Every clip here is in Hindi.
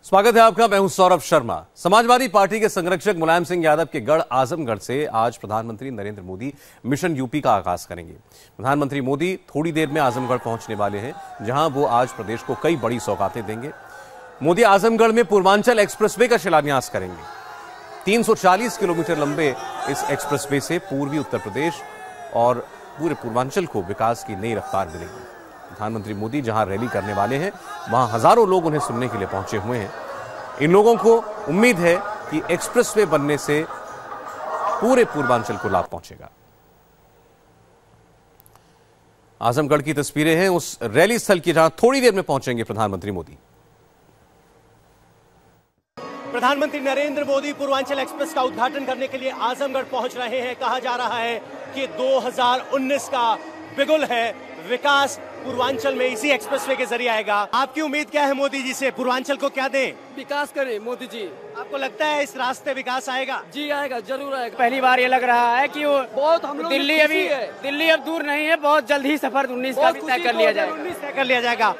स्वागत है आपका। मैं हूं सौरभ शर्मा। समाजवादी पार्टी के संरक्षक मुलायम सिंह यादव के गढ़ आजमगढ़ से आज प्रधानमंत्री नरेंद्र मोदी मिशन यूपी का आगाज करेंगे। प्रधानमंत्री मोदी थोड़ी देर में आजमगढ़ पहुंचने वाले हैं, जहां वो आज प्रदेश को कई बड़ी सौगातें देंगे। मोदी आजमगढ़ में पूर्वांचल एक्सप्रेसवे का शिलान्यास करेंगे। 340 किलोमीटर लंबे इस एक्सप्रेसवे से पूर्वी उत्तर प्रदेश और पूरे पूर्वांचल को विकास की नई रफ्तार मिलेगी। प्रधानमंत्री मोदी जहां रैली करने वाले हैं, वहां हजारों लोग उन्हें सुनने के लिए पहुंचे हुए हैं। इन लोगों को उम्मीद है कि एक्सप्रेसवे बनने से पूरे पूर्वांचल को लाभ पहुंचेगा। आजमगढ़ की तस्वीरें हैं उस रैली स्थल की, जहां थोड़ी देर में पहुंचेंगे प्रधानमंत्री मोदी। प्रधानमंत्री नरेंद्र मोदी पूर्वांचल एक्सप्रेस का उद्घाटन करने के लिए आजमगढ़ पहुंच रहे हैं। कहा जा रहा है कि 2019 का बिगुल है, विकास पूर्वांचल में इसी एक्सप्रेसवे के जरिए आएगा। आपकी उम्मीद क्या है मोदी जी से? पूर्वांचल को क्या दें? विकास करें मोदी जी। आपको लगता है इस रास्ते विकास आएगा? जी आएगा, जरूर आएगा। पहली बार ये लग रहा है कि वो बहुत हम लोग दिल्ली अब दूर नहीं है, बहुत जल्द ही सफर 19 का भी तय कर लिया जाएगा। 19 तय कर लिया जाएगा।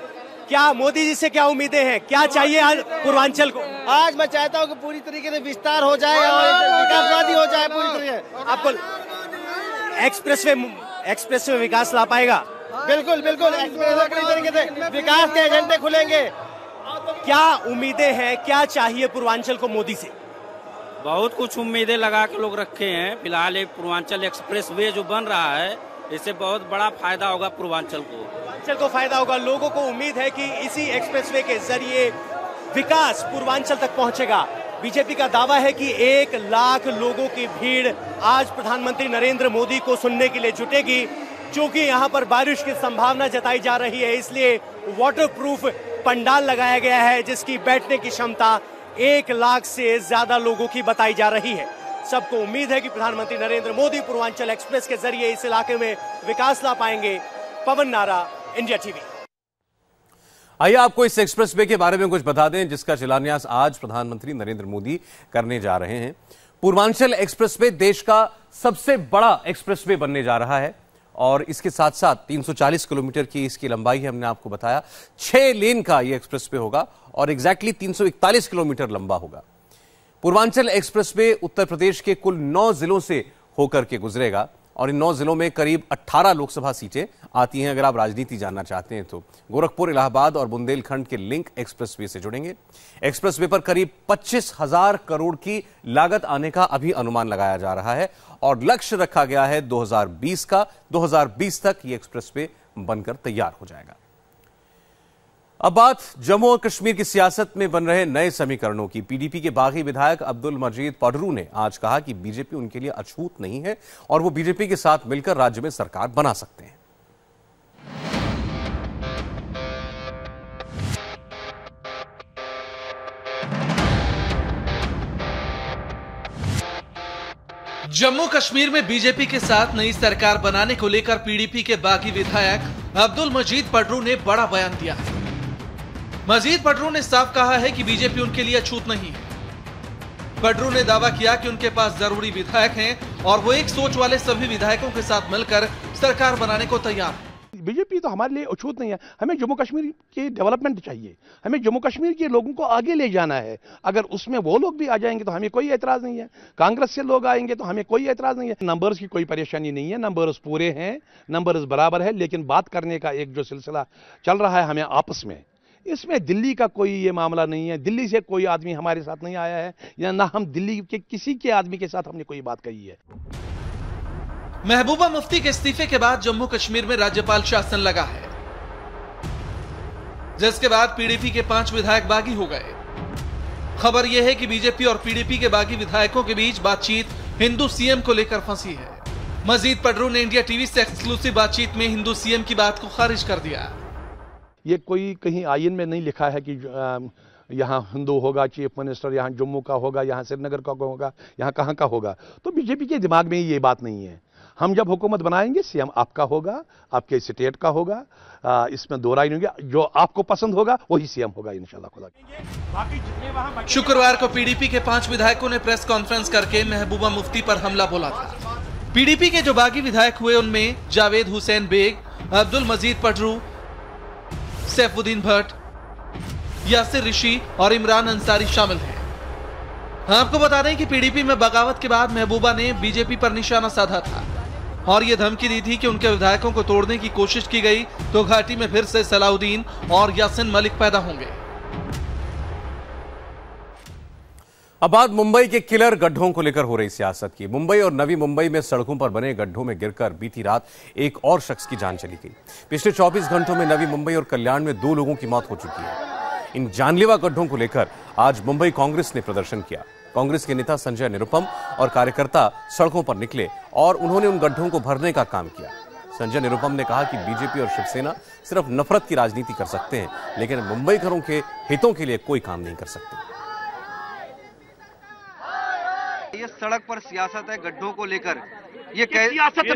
क्या मोदी जी से क्या उम्मीदें हैं? क्या चाहिए आज पूर्वांचल को? आज मैं चाहता हूँ कि पूरी तरीके से विस्तार हो जाए और विकासवादी हो जाए पूरी तरीके। आपको एक्सप्रेसवे विकास ला पाएगा? बिल्कुल बिल्कुल, एक्सप्रेस पूरी तरीके से विकास के एजेंडे खुलेंगे। क्या उम्मीदें हैं, क्या चाहिए पूर्वांचल को मोदी से? बहुत कुछ उम्मीदें लगा के लोग रखे हैं। फिलहाल एक पूर्वांचल एक्सप्रेस वे जो बन रहा है, इससे बहुत बड़ा फायदा होगा पूर्वांचल को फायदा होगा। लोगों को उम्मीद है कि इसी एक्सप्रेसवे के जरिए विकास पूर्वांचल तक पहुंचेगा। बीजेपी का दावा है कि 1 लाख लोगों की भीड़ आज प्रधानमंत्री नरेंद्र मोदी को सुनने के लिए जुटेगी। चूंकि यहां पर बारिश की संभावना जताई जा रही है, इसलिए वाटरप्रूफ पंडाल लगाया गया है, जिसकी बैठने की क्षमता 1 लाख से ज्यादा लोगों की बताई जा रही है। सबको उम्मीद है कि प्रधानमंत्री नरेंद्र मोदी पूर्वांचल एक्सप्रेस के जरिए इस इलाके में विकास ला पाएंगे। पवन नारा, इंडिया टीवी। आइए आपको इस एक्सप्रेसवे के बारे में कुछ बता दें, जिसका शिलान्यास आज प्रधानमंत्री नरेंद्र मोदी करने जा रहे हैं। पूर्वांचल एक्सप्रेसवे देश का सबसे बड़ा एक्सप्रेसवे बनने जा रहा है और इसके साथ साथ 340 किलोमीटर की इसकी लंबाई है। हमने आपको बताया 6 लेन का यह एक्सप्रेसवे होगा और एग्जैक्टली 341 किलोमीटर लंबा होगा। पूर्वांचल एक्सप्रेसवे उत्तर प्रदेश के कुल 9 जिलों से होकर के गुजरेगा और इन 9 जिलों में करीब 18 लोकसभा सीटें आती हैं। अगर आप राजनीति जानना चाहते हैं तो गोरखपुर, इलाहाबाद और बुंदेलखंड के लिंक एक्सप्रेसवे से जुड़ेंगे। एक्सप्रेसवे पर करीब 25,000 करोड़ की लागत आने का अभी अनुमान लगाया जा रहा है और लक्ष्य रखा गया है 2020 का। 2020 तक ये एक्सप्रेसवे बनकर तैयार हो जाएगा। अब बात जम्मू और कश्मीर की सियासत में बन रहे नए समीकरणों की। पीडीपी के बागी विधायक अब्दुल मजीद पडरू ने आज कहा कि बीजेपी उनके लिए अछूत नहीं है और वो बीजेपी के साथ मिलकर राज्य में सरकार बना सकते हैं। जम्मू कश्मीर में बीजेपी के साथ नई सरकार बनाने को लेकर पीडीपी के बागी विधायक अब्दुल मजीद पडरू ने बड़ा बयान दिया है। मजीद पडरू ने साफ कहा है कि बीजेपी उनके लिए अछूत नहीं है। पडरू ने दावा किया कि उनके पास जरूरी विधायक हैं और वो एक सोच वाले सभी विधायकों के साथ मिलकर सरकार बनाने को तैयार है। बीजेपी तो हमारे लिए अछूत नहीं है। हमें जम्मू कश्मीर की डेवलपमेंट चाहिए, हमें जम्मू कश्मीर के लोगों को आगे ले जाना है। अगर उसमें वो लोग भी आ जाएंगे तो हमें कोई एतराज नहीं है। कांग्रेस से लोग आएंगे तो हमें कोई एतराज नहीं है। नंबर्स की कोई परेशानी नहीं है, नंबर्स पूरे हैं, नंबर्स बराबर है। लेकिन बात करने का एक जो सिलसिला चल रहा है हमें आपस में, इसमें दिल्ली का कोई ये मामला नहीं है। दिल्ली से कोई आदमी हमारे साथ नहीं आया है या ना हम दिल्ली के किसी के आदमी के साथ हमने कोई बात कही है। महबूबा मुफ्ती के इस्तीफे के बाद जम्मू कश्मीर में राज्यपाल शासन लगा है, जिसके बाद पीडीपी के 5 विधायक बागी हो गए। खबर यह है कि बीजेपी और पीडीपी के बागी विधायकों के बीच बातचीत हिंदू सीएम को लेकर फंसी है। मजीद पडरू ने इंडिया टीवी से एक्सक्लूसिव बातचीत में हिंदू सीएम की बात को खारिज कर दिया। ये कोई कहीं आईन में नहीं लिखा है कि यहाँ हिंदू होगा चीफ मिनिस्टर, यहाँ जम्मू का होगा, यहाँ श्रीनगर का होगा, यहाँ कहाँ का होगा। तो बीजेपी के दिमाग में ये बात नहीं है। हम जब हुकूमत बनाएंगे सीएम आपका होगा, आपके स्टेट का होगा, इसमें दो राय नहीं होगी। जो आपको पसंद होगा वही सीएम होगा इंशाल्लाह खुदा। शुक्रवार को पीडीपी के 5 विधायकों ने प्रेस कॉन्फ्रेंस करके महबूबा मुफ्ती पर हमला बोला था। पीडीपी के जो बागी विधायक हुए उनमें जावेद हुसैन बेग, अब्दुल मजीद पडरू, सैफुद्दीन भट्ट, यासिर ऋषि और इमरान अंसारी शामिल हैं। आपको बता दें कि पीडीपी में बगावत के बाद महबूबा ने बीजेपी पर निशाना साधा था और ये धमकी दी थी कि उनके विधायकों को तोड़ने की कोशिश की गई तो घाटी में फिर से सलाउद्दीन और यासिन मलिक पैदा होंगे। अब बात मुंबई के किलर गड्ढों को लेकर हो रही सियासत की। मुंबई और नवी मुंबई में सड़कों पर बने गड्ढों में गिरकर बीती रात एक और शख्स की जान चली गई। पिछले 24 घंटों में नवी मुंबई और कल्याण में 2 लोगों की मौत हो चुकी है। इन जानलेवा गड्ढों को लेकर आज मुंबई कांग्रेस ने प्रदर्शन किया। कांग्रेस के नेता संजय निरुपम और कार्यकर्ता सड़कों पर निकले और उन्होंने उन गड्ढों को भरने का काम किया। संजय निरुपम ने कहा कि बीजेपी और शिवसेना सिर्फ नफरत की राजनीति कर सकते हैं, लेकिन मुंबई घरों के हितों के लिए कोई काम नहीं कर सकते। ये सड़क पर सियासत है गड्ढों को लेकर, ये सियासत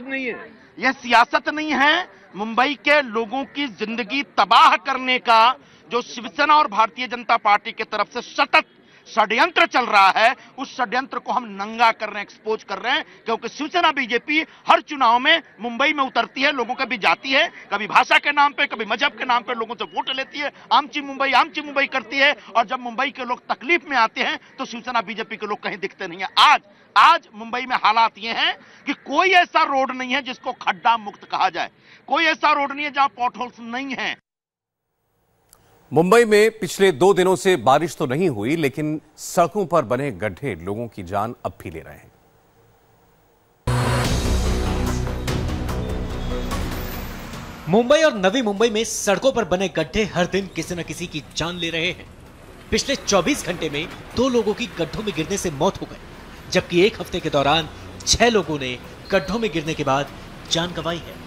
नहीं है, ये सियासत नहीं है। मुंबई के लोगों की जिंदगी तबाह करने का जो शिवसेना और भारतीय जनता पार्टी की तरफ से सतत षड्यंत्र चल रहा है, उस षड्यंत्र को हम नंगा कर रहे हैं, एक्सपोज कर रहे हैं। क्योंकि शिवसेना बीजेपी हर चुनाव में मुंबई में उतरती है, लोगों के बीच जाती है, कभी भाषा के नाम पे, कभी मजहब के नाम पे लोगों से वोट लेती है, आमची मुंबई करती है। और जब मुंबई के लोग तकलीफ में आते हैं तो शिवसेना बीजेपी के लोग कहीं दिखते नहीं है। आज मुंबई में हालात ये हैं कि कोई ऐसा रोड नहीं है जिसको खड्डा मुक्त कहा जाए, कोई ऐसा रोड नहीं है जहां पॉटहोल्स नहीं है। मुंबई में पिछले 2 दिनों से बारिश तो नहीं हुई, लेकिन सड़कों पर बने गड्ढे लोगों की जान अब भी ले रहे हैं। मुंबई और नवी मुंबई में सड़कों पर बने गड्ढे हर दिन किसी न किसी की जान ले रहे हैं। पिछले 24 घंटे में 2 लोगों की गड्ढों में गिरने से मौत हो गई, जबकि एक हफ्ते के दौरान 6 लोगों ने गड्ढों में गिरने के बाद जान गंवाई है।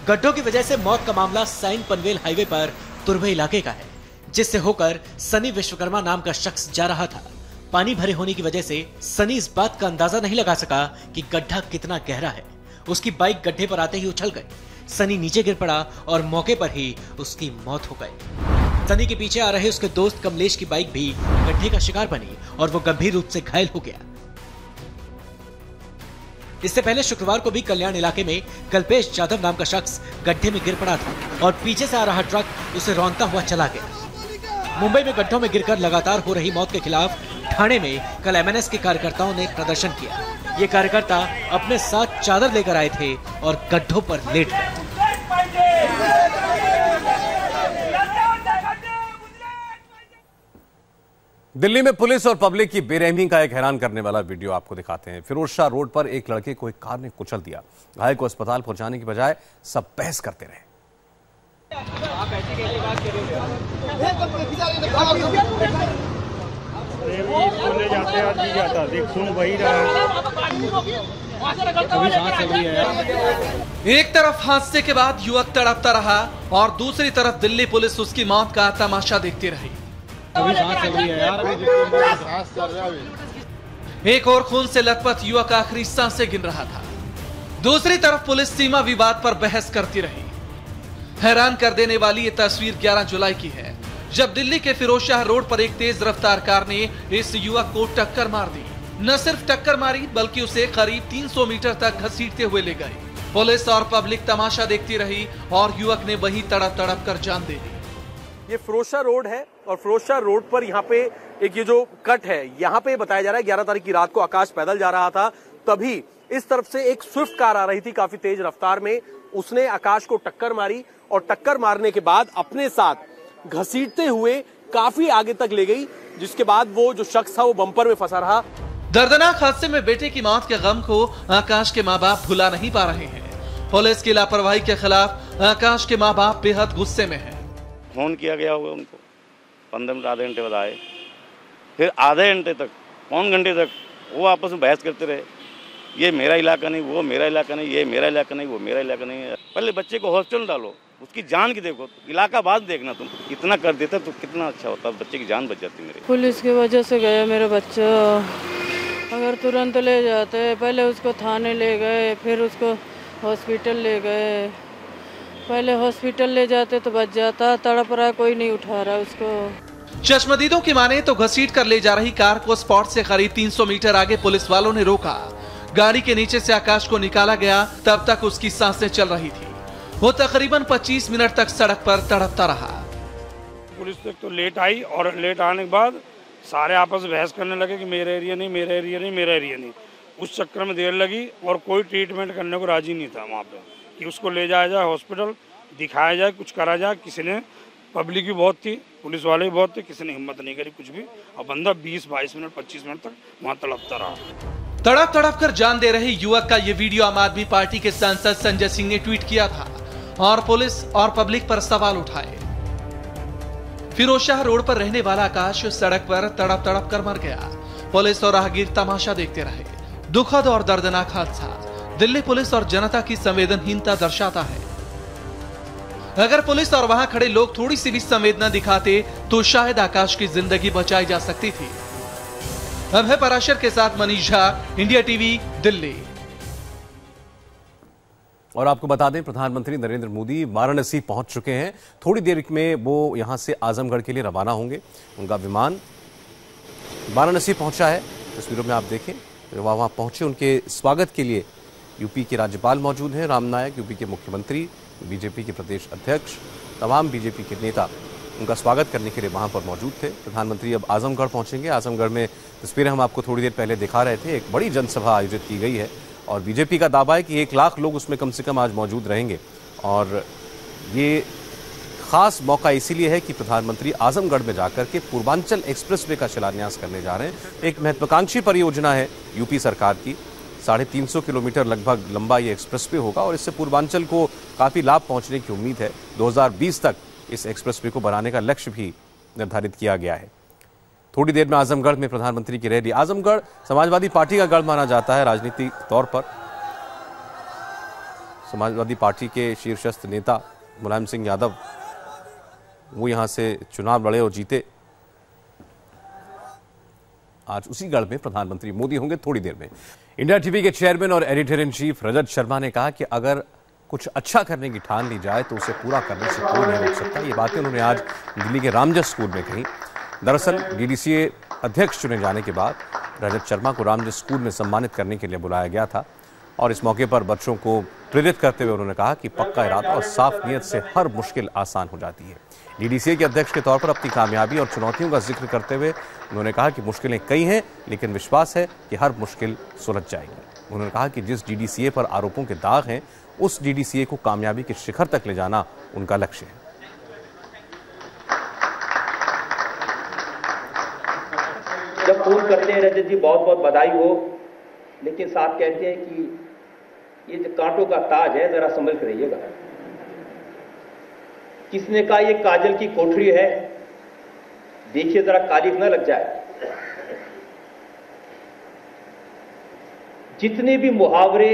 गड्ढों की वजह से मौत का मामला साइन पनवेल हाईवे पर तुर्भे इलाके का है, जिससे होकर सनी विश्वकर्मा नाम का शख्स जा रहा था। पानी भरे होने की वजह से सनी इस बात का अंदाजा नहीं लगा सका कि गड्ढा कितना गहरा है। उसकी बाइक गड्ढे पर आते ही उछल गई। सनी नीचे गिर पड़ा और मौके पर ही उसकी मौत हो गई। सनी के पीछे आ रहे उसके दोस्त कमलेश की बाइक भी गड्ढे का शिकार बनी और वो गंभीर रूप से घायल हो गया। इससे पहले शुक्रवार को भी कल्याण इलाके में कल्पेश यादव नाम का शख्स गड्ढे में गिर पड़ा था और पीछे से आ रहा ट्रक उसे रौंदता हुआ चला गया। मुंबई में गड्ढों में गिरकर लगातार हो रही मौत के खिलाफ ठाणे में कल एमएनएस के कार्यकर्ताओं ने प्रदर्शन किया। ये कार्यकर्ता अपने साथ चादर लेकर आए थे और गड्ढों पर लेट गए। दिल्ली में पुलिस और पब्लिक की बेरहमी का एक हैरान करने वाला वीडियो आपको दिखाते हैं। फिरोज शाह रोड पर एक लड़के को एक कार ने कुचल दिया। घायल को अस्पताल पहुंचाने की बजाय सब बहस करते रहे। एक तरफ हादसे के बाद युवक तड़पता रहा और दूसरी तरफ दिल्ली पुलिस उसकी मौत का तमाशा देखती रही। एक और खून से लथपथ युवक आखिरी सांसें गिन रहा था। दूसरी तरफ पुलिस सीमा विवाद पर बहस करती रही। हैरान कर देने वाली ये तस्वीर 11 जुलाई की है, जब दिल्ली के फिरोज शाह रोड पर एक तेज रफ्तार कार ने इस युवक को टक्कर मार दी। न सिर्फ टक्कर मारी बल्कि उसे करीब 300 मीटर तक घसीटते हुए ले गई। पुलिस और पब्लिक तमाशा देखती रही और युवक ने वही तड़प तड़प कर जान दे दी। ये फिरोज शाह रोड है और फिरोज शाह रोड पर यहाँ पे एक ये जो कट है, यहाँ पे बताया जा रहा है 11 तारीख की रात को आकाश पैदल जा रहा था, तभी इस तरफ से एक स्विफ्ट कार आ रही थी काफी तेज रफ्तार में। उसने आकाश को टक्कर मारी और टक्कर मारने के बाद अपने साथ घसीटते हुए काफी आगे तक ले गई, जिसके बाद वो जो शख्स था वो बम्पर में फंसा रहा। दर्दनाक हादसे में बेटे की मौत के गम को आकाश के माँ बाप भुला नहीं पा रहे हैं। पुलिस की लापरवाही के खिलाफ आकाश के माँ बाप बेहद गुस्से में हैं। फोन किया गया होगा उनको, 15 मिनट आधे घंटे बाद आए, फिर आधे घंटे तक पौन घंटे तक वो आपस में बहस करते रहे। ये मेरा इलाका नहीं, वो मेरा इलाका नहीं, ये मेरा इलाका नहीं, वो मेरा इलाका नहीं है। पहले बच्चे को हॉस्टल डालो, उसकी जान की देखो, इलाका बाद देखना। तुम इतना कर देता तो कितना अच्छा होता, बच्चे की जान बच जाती। मेरे पुलिस की वजह से गया मेरा बच्चा। अगर तुरंत ले जाते, पहले उसको थाने ले गए, फिर उसको हॉस्पिटल ले गए। पहले हॉस्पिटल ले जाते तो बच जाता, तड़प रहा, कोई नहीं उठा रहा उसको। चश्मदीदों की माने तो घसीट कर ले जा रही कार को स्पॉट से करीब 300 मीटर आगे पुलिस वालों ने रोका। गाड़ी के नीचे से आकाश को निकाला गया, तब तक उसकी सांसें चल रही थी। वो तकरीबन 25 मिनट तक सड़क पर तड़पता रहा। पुलिस तो लेट आई और लेट आने के बाद सारे आपस में बहस करने लगे कि मेरा एरिया नहीं, मेरा एरिया नहीं, मेरा एरिया नहीं। उस चक्कर में देर लगी और कोई ट्रीटमेंट करने को राजी नहीं था वहाँ पे कि उसको ले जाया जाए हॉस्पिटल, दिखाया जाए, कुछ करा जाए। किसी ने, पब्लिक भी बहुत थी, पुलिस वाले भी बहुत थे, किसी ने हिम्मत नहीं करी कुछ भी। और बंदा 20-22 मिनट 25 मिनट तक वहाँ तड़पता रहा। तड़प तड़प कर जान दे रहे युवक का ये वीडियो आम आदमी पार्टी के सांसद संजय सिंह ने ट्वीट किया था और पुलिस और पब्लिक पर सवाल उठाए। फिरोजशाह रोड पर रहने वाला आकाश सड़क पर तड़प तड़प कर मर गया। पुलिस और राहगीर तमाशा देखते रहे। दुखद और दर्दनाक हादसा दिल्ली पुलिस और जनता की संवेदनहीनता दर्शाता है। अगर पुलिस और वहां खड़े लोग थोड़ी सी भी संवेदना दिखाते तो शायद आकाश की जिंदगी बचाई जा सकती थी। अभय पराशर के साथ मनीष झा, इंडिया टीवी, दिल्ली। और आपको बता दें, प्रधानमंत्री नरेंद्र मोदी वाराणसी पहुंच चुके हैं। थोड़ी देर में वो यहां से आजमगढ़ के लिए रवाना होंगे। उनका विमान वाराणसी पहुंचा है। तस्वीरों में आप देखें, वहां पहुंचे, उनके स्वागत के लिए यूपी के राज्यपाल मौजूद हैं, राम नायक, यूपी के मुख्यमंत्री, बीजेपी के प्रदेश अध्यक्ष, तमाम बीजेपी के नेता उनका स्वागत करने के लिए वहां पर मौजूद थे। प्रधानमंत्री अब आजमगढ़ पहुंचेंगे। आजमगढ़ में तस्वीरें हम आपको थोड़ी देर पहले दिखा रहे थे। एक बड़ी जनसभा आयोजित की गई है और बीजेपी का दावा है कि 1 लाख लोग उसमें कम से कम आज मौजूद रहेंगे। और ये खास मौका इसीलिए है कि प्रधानमंत्री आजमगढ़ में जाकर के पूर्वांचल एक्सप्रेसवे का शिलान्यास करने जा रहे हैं। एक महत्वाकांक्षी परियोजना है यूपी सरकार की। 350 किलोमीटर लगभग लंबा ये एक्सप्रेसवे होगा और इससे पूर्वांचल को काफी लाभ पहुंचने की उम्मीद है। 2020 तक इस एक्सप्रेसवे को बनाने का लक्ष्य भी निर्धारित किया गया है। थोड़ी देर में आजमगढ़ में प्रधानमंत्री की रैली। आजमगढ़ समाजवादी पार्टी का गढ़ माना जाता है राजनीतिक तौर पर। समाजवादी पार्टी के शीर्षस्थ नेता मुलायम सिंह यादव वो यहां से चुनाव लड़े और जीते। आज उसी गढ़ में प्रधानमंत्री मोदी होंगे थोड़ी देर में। इंडिया टीवी के चेयरमैन और editor in chief Rajat Sharma ने कहा कि अगर कुछ अच्छा करने की ठान ली जाए तो उसे पूरा करने से कोई नहीं रोक सकता। ये बातें उन्होंने आज दिल्ली के रामजस स्कूल में कही। दरअसल डीडीसीए अध्यक्ष चुने जाने के बाद रजत शर्मा को रामजस स्कूल में सम्मानित करने के लिए बुलाया गया था और इस मौके पर बच्चों को प्रेरित करते हुए उन्होंने कहा कि पक्का इरादा और साफ नीयत से हर मुश्किल आसान हो जाती है। डीडीसीए के अध्यक्ष के तौर पर अपनी कामयाबी और चुनौतियों का जिक्र करते हुए उन्होंने कहा कि मुश्किलें कई हैं लेकिन विश्वास है कि हर मुश्किल सुलझ जाएगी। उन्होंने कहा कि जिस डीडीसीए पर आरोपों के दाग हैं उस डीडीसीए को कामयाबी के शिखर तक ले जाना उनका लक्ष्य है। जब फोन करते हैं रजत जी बहुत बहुत बधाई हो, लेकिन साथ कहते हैं कि ये जो कांटों का ताज है जरा संभल कर रहिएगा। किसने कहा ये काजल की कोठरी है, देखिए जरा कालिक न लग जाए। जितने भी मुहावरे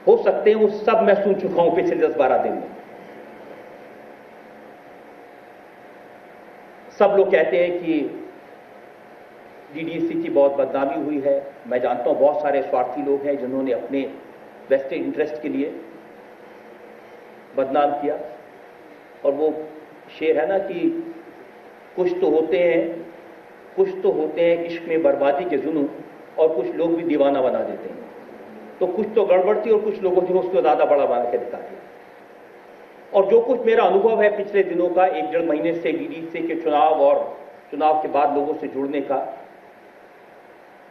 हो सकते हैं वो सब मैं सुन चुका हूं पिछले 10-12 दिन में। सब लोग कहते हैं कि डीडीसी की बहुत बदनामी हुई है। मैं जानता हूं बहुत सारे स्वार्थी लोग हैं जिन्होंने अपने वेस्टेड इंटरेस्ट के लिए बदनाम किया। और वो शेर है ना कि कुछ तो होते हैं इश्क में बर्बादी के जुनून और कुछ लोग भी दीवाना बना देते हैं। तो कुछ तो गड़बड़ थी और कुछ लोगों ने उसको ज्यादा बड़ा बना के दिखा दिया। और जो कुछ मेरा अनुभव है पिछले दिनों का 1-1.5 महीने से डीडीसी के चुनाव और चुनाव के बाद लोगों से जुड़ने का,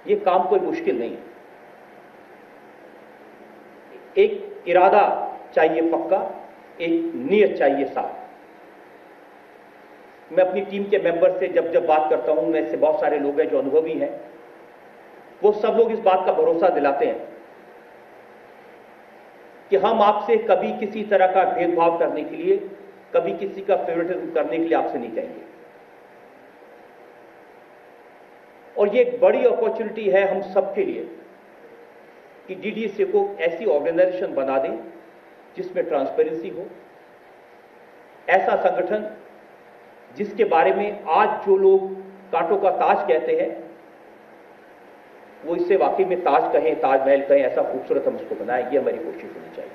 ये काम कोई मुश्किल नहीं है। एक इरादा चाहिए पक्का, एक नीयत चाहिए साफ। मैं अपनी टीम के मेंबर से जब जब बात करता हूं, मैं से बहुत सारे लोग हैं जो अनुभवी हैं, वो सब लोग इस बात का भरोसा दिलाते हैं कि हम आपसे कभी किसी तरह का भेदभाव करने के लिए, कभी किसी का फेवरेटिज्म करने के लिए आपसे नहीं कहेंगे। और ये एक बड़ी अपॉर्चुनिटी है हम सबके लिए कि डीडीसी को ऐसी ऑर्गेनाइजेशन बना दें जिसमें ट्रांसपेरेंसी हो, ऐसा संगठन जिसके बारे में आज जो लोग कांटों का ताज कहते हैं वो इसे वाकई में ताज कहें, ताजमहल कहें, ऐसा खूबसूरत हम उसको बनाएं। ये हमारी कोशिश होनी चाहिए।